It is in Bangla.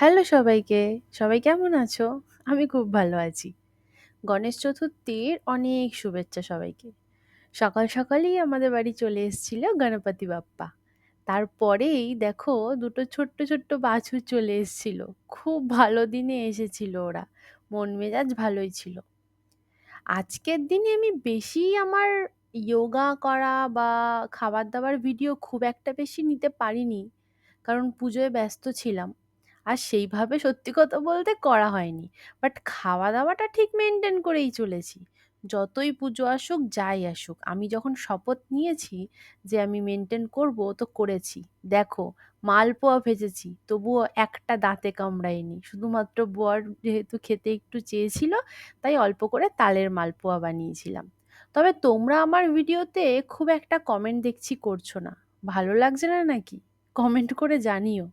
হ্যালো সবাইকে। সবাই কেমন আছো? আমি খুব ভালো আছি। গণেশ চতুর্থীর অনেক শুভেচ্ছা সবাইকে। সকাল সকালই আমাদের বাড়ি চলে এসেছিল গণপতি বাপ্পা। তারপরেই দেখো দুটো ছোট্ট ছোট্ট বাছুর চলে এসেছিল। খুব ভালো দিনে এসেছিল ওরা। মন মেজাজ ভালোই ছিল। আজকের দিনে আমি বেশি আমার যোগা করা বা খাবার দাবার ভিডিও খুব একটা বেশি নিতে পারিনি, কারণ পুজোয় ব্যস্ত ছিলাম। আর সেইভাবে সত্যি কথা বলতে করা হয়নি। বাট খাওয়া দাওয়াটা ঠিক মেনটেন করেই চলেছি। যতই পুজো আসুক যাই আসুক, আমি যখন শপথ নিয়েছি যে আমি মেনটেন করব, তো করেছি। দেখো, মালপোয়া ভেজেছি তবুও একটা দাঁতে কামড়ায়নি, শুধুমাত্র বর যেহেতু খেতে একটু চেয়েছিল, তাই অল্প করে তালের মালপোয়া বানিয়েছিলাম। তবে তোমরা আমার ভিডিওতে খুব একটা কমেন্ট দেখছি করছো না। ভালো লাগছে না নাকি? কমেন্ট করে জানিও।